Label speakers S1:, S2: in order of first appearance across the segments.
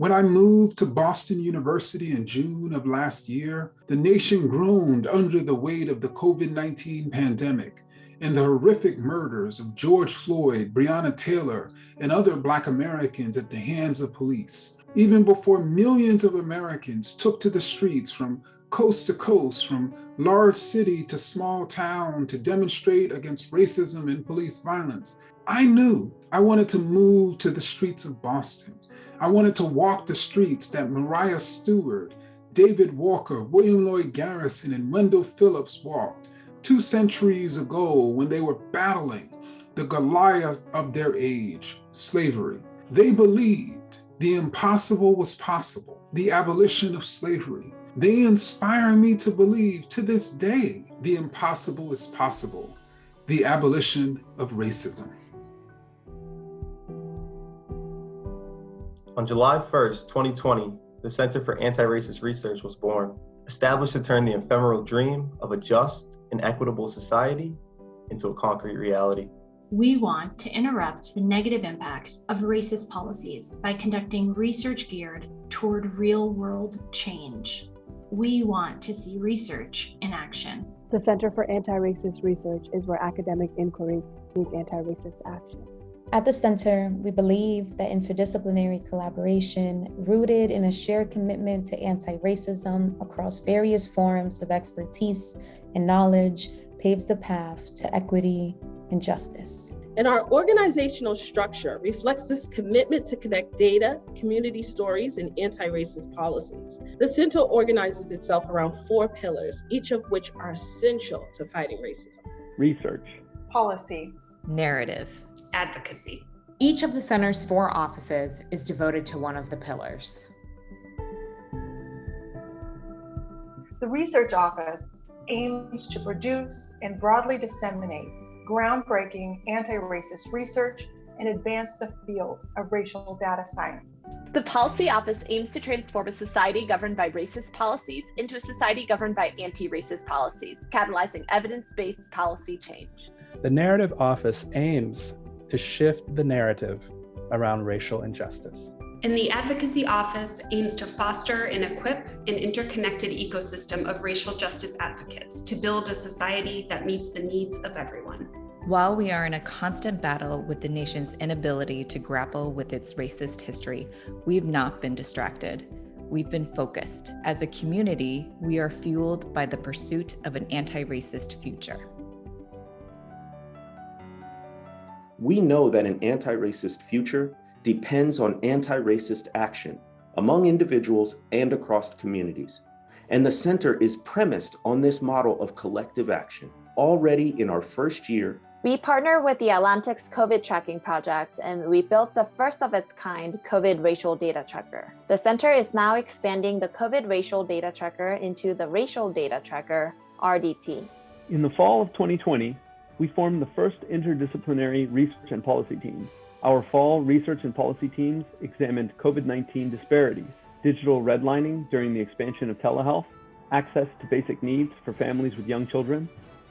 S1: When I moved to Boston University in June of last year, the nation groaned under the weight of the COVID-19 pandemic and the horrific murders of George Floyd, Breonna Taylor, and other Black Americans at the hands of police. Even before millions of Americans took to the streets from coast to coast, from large city to small town to demonstrate against racism and police violence, I knew I wanted to move to the streets of Boston. I wanted to walk the streets that Mariah Stewart, David Walker, William Lloyd Garrison, and Wendell Phillips walked 2 centuries ago when they were battling the Goliath of their age, slavery. They believed the impossible was possible, the abolition of slavery. They inspire me to believe to this day the impossible is possible, the abolition of racism.
S2: On July 1st, 2020, the Center for Antiracist Research was born, established to turn the ephemeral dream of a just and equitable society into a concrete reality.
S3: We want to interrupt the negative impact of racist policies by conducting research geared toward real-world change. We want to see research in action.
S4: The Center for Antiracist Research is where academic inquiry meets anti-racist action.
S5: At the Center, we believe that interdisciplinary collaboration, rooted in a shared commitment to anti-racism across various forms of expertise and knowledge, paves the path to equity and justice.
S6: And our organizational structure reflects this commitment to connect data, community stories, and anti-racist policies. The Center organizes itself around 4 pillars, each of which are essential to fighting racism.
S7: Research,
S8: policy,
S9: narrative,
S10: advocacy.
S11: Each of the Center's 4 offices is devoted to one of the pillars.
S8: The Research Office aims to produce and broadly disseminate groundbreaking anti-racist research and advance the field of racial data science.
S12: The Policy Office aims to transform a society governed by racist policies into a society governed by anti-racist policies, catalyzing evidence-based policy change.
S7: The Narrative Office aims to shift the narrative around racial injustice.
S10: And the Advocacy Office aims to foster and equip an interconnected ecosystem of racial justice advocates to build a society that meets the needs of everyone.
S9: While we are in a constant battle with the nation's inability to grapple with its racist history, we've not been distracted. We've been focused. As a community, we are fueled by the pursuit of an anti-racist future.
S13: We know that an anti-racist future depends on anti-racist action among individuals and across communities. And the Center is premised on this model of collective action. Already in our first year,
S14: we partner with the Atlantic's COVID Tracking Project, and we built the first of its kind COVID Racial Data Tracker. The Center is now expanding the COVID Racial Data Tracker into the Racial Data Tracker, RDT.
S7: In the fall of 2020, we formed the first interdisciplinary research and policy team. Our fall research and policy teams examined COVID-19 disparities, digital redlining during the expansion of telehealth, access to basic needs for families with young children,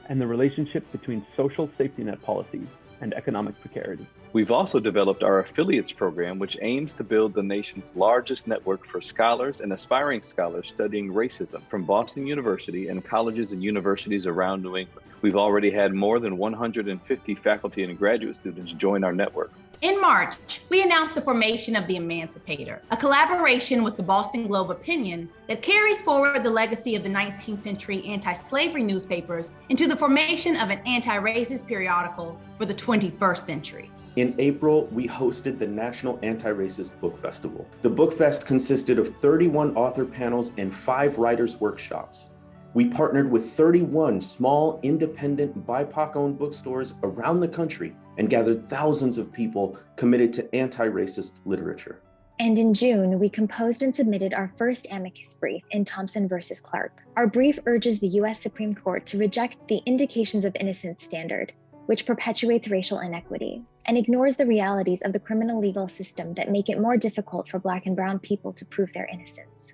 S7: and the relationship between social safety net policies and economic precarity.
S15: We've also developed our affiliates program, which aims to build the nation's largest network for scholars and aspiring scholars studying racism from Boston University and colleges and universities around New England. We've already had more than 150 faculty and graduate students join our network.
S16: In March, we announced the formation of The Emancipator, a collaboration with the Boston Globe Opinion that carries forward the legacy of the 19th century anti-slavery newspapers into the formation of an anti-racist periodical for the 21st century.
S13: In April, we hosted the National Anti-Racist Book Festival. The Book Fest consisted of 31 author panels and 5 writers' workshops. We partnered with 31 small, independent, BIPOC-owned bookstores around the country and gathered thousands of people committed to anti-racist literature.
S17: And in June, we composed and submitted our first amicus brief in Thompson versus Clark. Our brief urges the U.S. Supreme Court to reject the indications of innocence standard, which perpetuates racial inequity, and ignores the realities of the criminal legal system that make it more difficult for Black and Brown people to prove their innocence.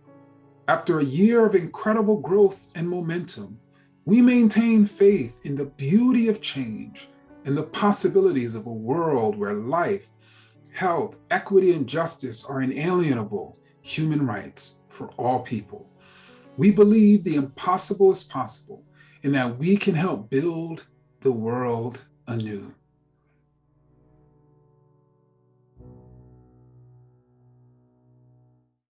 S1: After a year of incredible growth and momentum, we maintain faith in the beauty of change and the possibilities of a world where life, health, equity, and justice are inalienable human rights for all people. We believe the impossible is possible and that we can help build the world anew.